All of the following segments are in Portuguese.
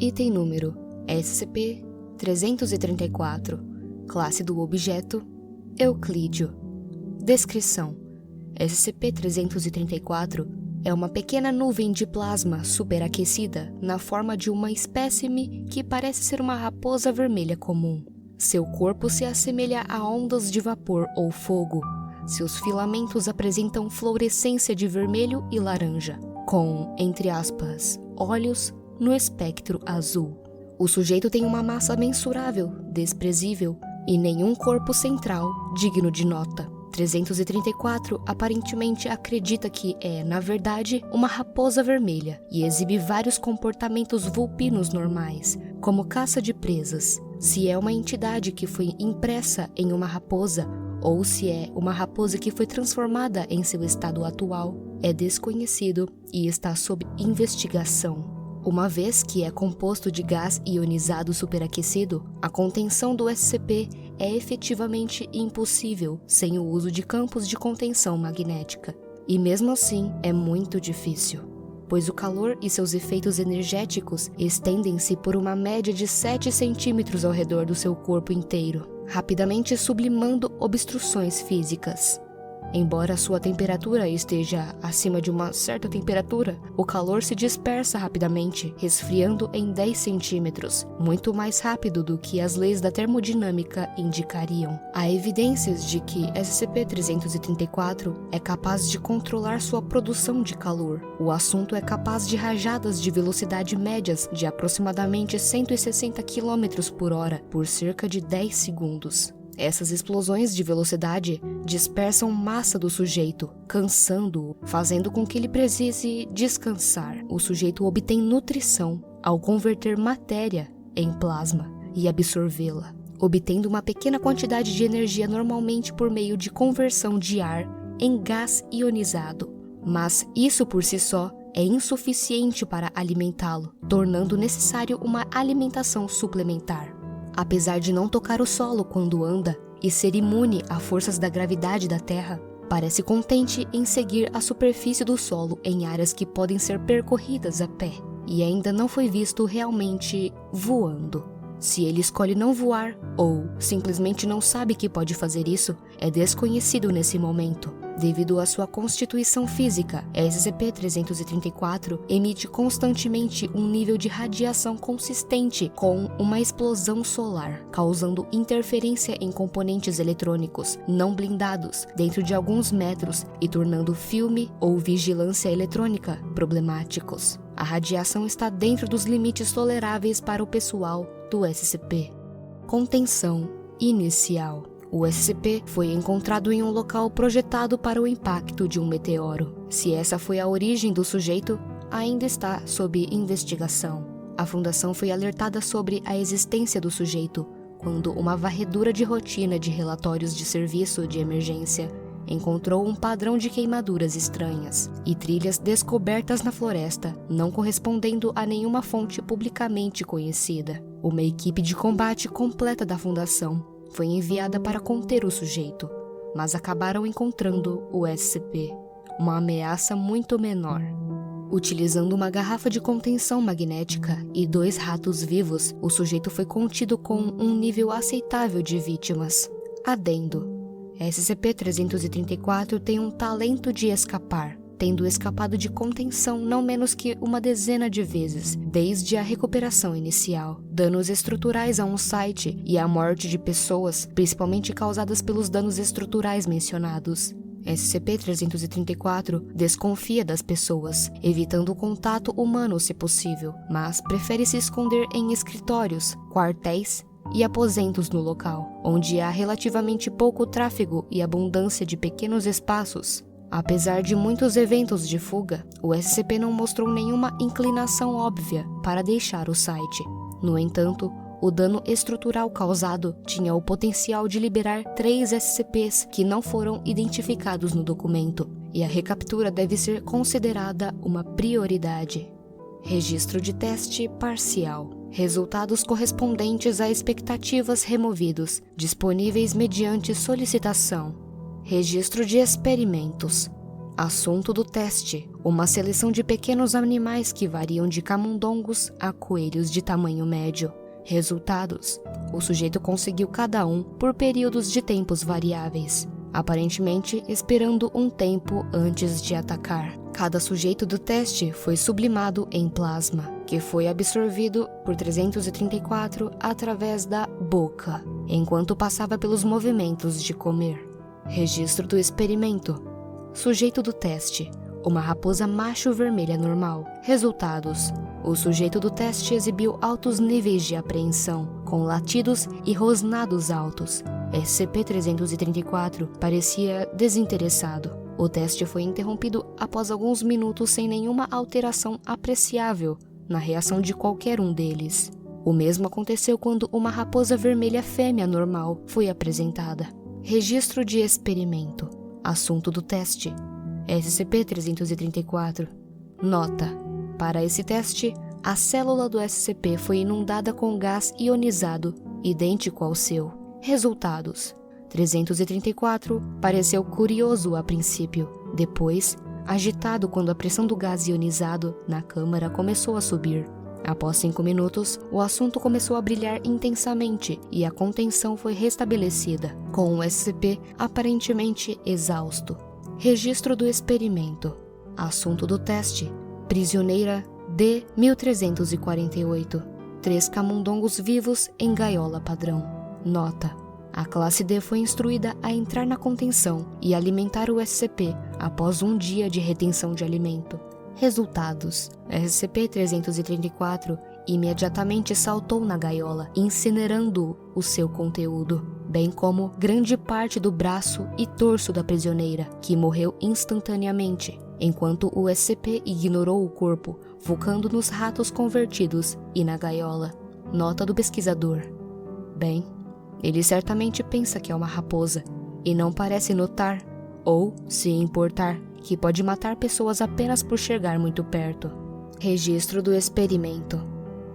Item número SCP-334. Classe do objeto: Euclídeo. Descrição: SCP-334 é uma pequena nuvem de plasma superaquecida na forma de uma espécime que parece ser uma raposa vermelha comum. Seu corpo se assemelha a ondas de vapor ou fogo. Seus filamentos apresentam fluorescência de vermelho e laranja, com, entre aspas, olhos no espectro azul. O sujeito tem uma massa mensurável, desprezível, e nenhum corpo central digno de nota. 334 aparentemente acredita que é, na verdade, uma raposa vermelha e exibe vários comportamentos vulpinos normais, como caça de presas. Se é uma entidade que foi impressa em uma raposa ou se é uma raposa que foi transformada em seu estado atual, é desconhecido e está sob investigação. Uma vez que é composto de gás ionizado superaquecido, a contenção do SCP é efetivamente impossível sem o uso de campos de contenção magnética. E mesmo assim, é muito difícil, pois o calor e seus efeitos energéticos estendem-se por uma média de 7 centímetros ao redor do seu corpo inteiro, rapidamente sublimando obstruções físicas. Embora sua temperatura esteja acima de uma certa temperatura, o calor se dispersa rapidamente, resfriando em 10 centímetros, muito mais rápido do que as leis da termodinâmica indicariam. Há evidências de que SCP-334 é capaz de controlar sua produção de calor. O assunto é capaz de rajadas de velocidade médias de aproximadamente 160 km por hora por cerca de 10 segundos. Essas explosões de velocidade dispersam massa do sujeito, cansando-o, fazendo com que ele precise descansar. O sujeito obtém nutrição ao converter matéria em plasma e absorvê-la, obtendo uma pequena quantidade de energia normalmente por meio de conversão de ar em gás ionizado. Mas isso por si só é insuficiente para alimentá-lo, tornando necessário uma alimentação suplementar. Apesar de não tocar o solo quando anda e ser imune a forças da gravidade da Terra, parece contente em seguir a superfície do solo em áreas que podem ser percorridas a pé, e ainda não foi visto realmente voando. Se ele escolhe não voar ou simplesmente não sabe que pode fazer isso, é desconhecido nesse momento. Devido à sua constituição física, SCP-334 emite constantemente um nível de radiação consistente com uma explosão solar, causando interferência em componentes eletrônicos não blindados dentro de alguns metros e tornando filme ou vigilância eletrônica problemáticos. A radiação está dentro dos limites toleráveis para o pessoal do SCP. Contenção inicial. O SCP foi encontrado em um local projetado para o impacto de um meteoro. Se essa foi a origem do sujeito, ainda está sob investigação. A Fundação foi alertada sobre a existência do sujeito quando uma varredura de rotina de relatórios de serviço de emergência encontrou um padrão de queimaduras estranhas e trilhas descobertas na floresta, não correspondendo a nenhuma fonte publicamente conhecida. Uma equipe de combate completa da Fundação foi enviada para conter o sujeito, mas acabaram encontrando o SCP, uma ameaça muito menor. Utilizando uma garrafa de contenção magnética e 2 ratos vivos, o sujeito foi contido com um nível aceitável de vítimas. Adendo: SCP-334 tem um talento de escapar, tendo escapado de contenção não menos que uma dezena de vezes, desde a recuperação inicial. Danos estruturais a um site e a morte de pessoas, principalmente causadas pelos danos estruturais mencionados. SCP-334 desconfia das pessoas, evitando o contato humano se possível, mas prefere se esconder em escritórios, quartéis e aposentos no local, onde há relativamente pouco tráfego e abundância de pequenos espaços. Apesar de muitos eventos de fuga, o SCP não mostrou nenhuma inclinação óbvia para deixar o site. No entanto, o dano estrutural causado tinha o potencial de liberar 3 SCPs que não foram identificados no documento, e a recaptura deve ser considerada uma prioridade. Registro de teste parcial. Resultados correspondentes a expectativas removidos, disponíveis mediante solicitação. Registro de experimentos. Assunto do teste: uma seleção de pequenos animais que variam de camundongos a coelhos de tamanho médio. Resultados: o sujeito conseguiu cada um por períodos de tempos variáveis, aparentemente esperando um tempo antes de atacar. Cada sujeito do teste foi sublimado em plasma, que foi absorvido por 334 através da boca, enquanto passava pelos movimentos de comer. Registro do experimento. Sujeito do teste: uma raposa macho vermelha normal. Resultados: o sujeito do teste exibiu altos níveis de apreensão, com latidos e rosnados altos. SCP-334 parecia desinteressado. O teste foi interrompido após alguns minutos sem nenhuma alteração apreciável na reação de qualquer um deles. O mesmo aconteceu quando uma raposa vermelha fêmea normal foi apresentada. Registro de experimento. Assunto do teste: SCP-334. Nota: para esse teste, a célula do SCP foi inundada com gás ionizado, idêntico ao seu. Resultados: 334 pareceu curioso a princípio, depois agitado quando a pressão do gás ionizado na câmara começou a subir. Após 5 minutos, o assunto começou a brilhar intensamente e a contenção foi restabelecida, com o SCP aparentemente exausto. Registro do experimento. Assunto do teste: prisioneira D-1348. 3 camundongos vivos em gaiola padrão. Nota: a classe D foi instruída a entrar na contenção e alimentar o SCP após um dia de retenção de alimento. Resultados: SCP-334 imediatamente saltou na gaiola, incinerando o seu conteúdo, bem como grande parte do braço e torso da prisioneira, que morreu instantaneamente, enquanto o SCP ignorou o corpo, focando nos ratos convertidos e na gaiola. Nota do pesquisador: bem, ele certamente pensa que é uma raposa, e não parece notar, ou se importar, que pode matar pessoas apenas por chegar muito perto. Registro do experimento.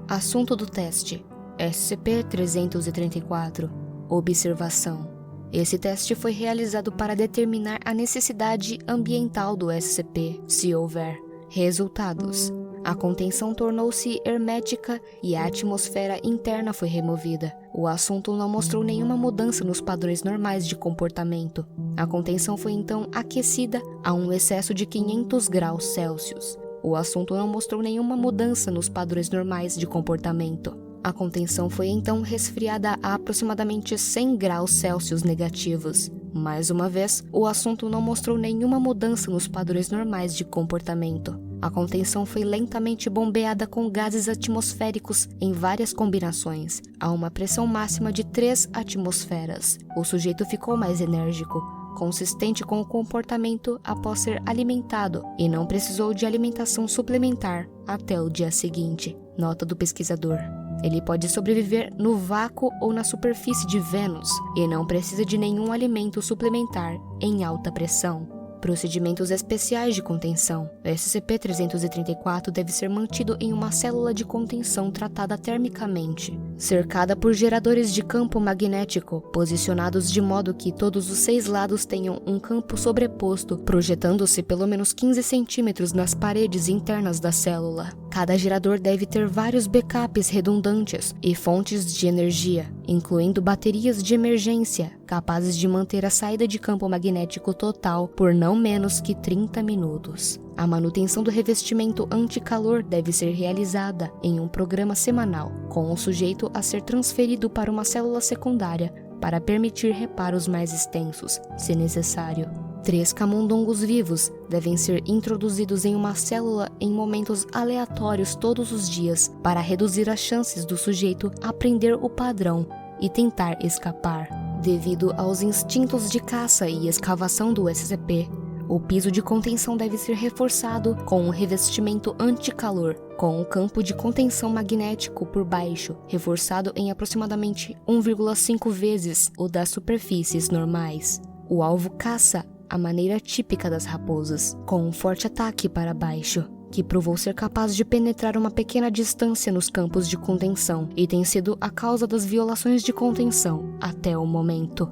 Assunto do teste: SCP-334. Observação. Esse teste foi realizado para determinar a necessidade ambiental do SCP, se houver. Resultados: a contenção tornou-se hermética e a atmosfera interna foi removida. O assunto não mostrou nenhuma mudança nos padrões normais de comportamento. A contenção foi então aquecida a um excesso de 500 graus Celsius. O assunto não mostrou nenhuma mudança nos padrões normais de comportamento. A contenção foi então resfriada a aproximadamente 100 graus Celsius negativos. Mais uma vez, o assunto não mostrou nenhuma mudança nos padrões normais de comportamento. A contenção foi lentamente bombeada com gases atmosféricos em várias combinações, a uma pressão máxima de 3 atmosferas. O sujeito ficou mais enérgico, consistente com o comportamento após ser alimentado e não precisou de alimentação suplementar até o dia seguinte. Nota do pesquisador: ele pode sobreviver no vácuo ou na superfície de Vênus e não precisa de nenhum alimento suplementar em alta pressão. Procedimentos especiais de contenção. O SCP-334 deve ser mantido em uma célula de contenção tratada termicamente, cercada por geradores de campo magnético, posicionados de modo que todos os 6 lados tenham um campo sobreposto, projetando-se pelo menos 15 centímetros nas paredes internas da célula. Cada gerador deve ter vários backups redundantes e fontes de energia, incluindo baterias de emergência, capazes de manter a saída de campo magnético total por não menos que 30 minutos. A manutenção do revestimento anticalor deve ser realizada em um programa semanal, com o sujeito a ser transferido para uma célula secundária para permitir reparos mais extensos, se necessário. 3 camundongos vivos devem ser introduzidos em uma célula em momentos aleatórios todos os dias para reduzir as chances do sujeito aprender o padrão e tentar escapar. Devido aos instintos de caça e escavação do SCP, o piso de contenção deve ser reforçado com um revestimento anticalor, com um campo de contenção magnético por baixo, reforçado em aproximadamente 1,5 vezes o das superfícies normais. O alvo caça a maneira típica das raposas, com um forte ataque para baixo, que provou ser capaz de penetrar uma pequena distância nos campos de contenção e tem sido a causa das violações de contenção até o momento.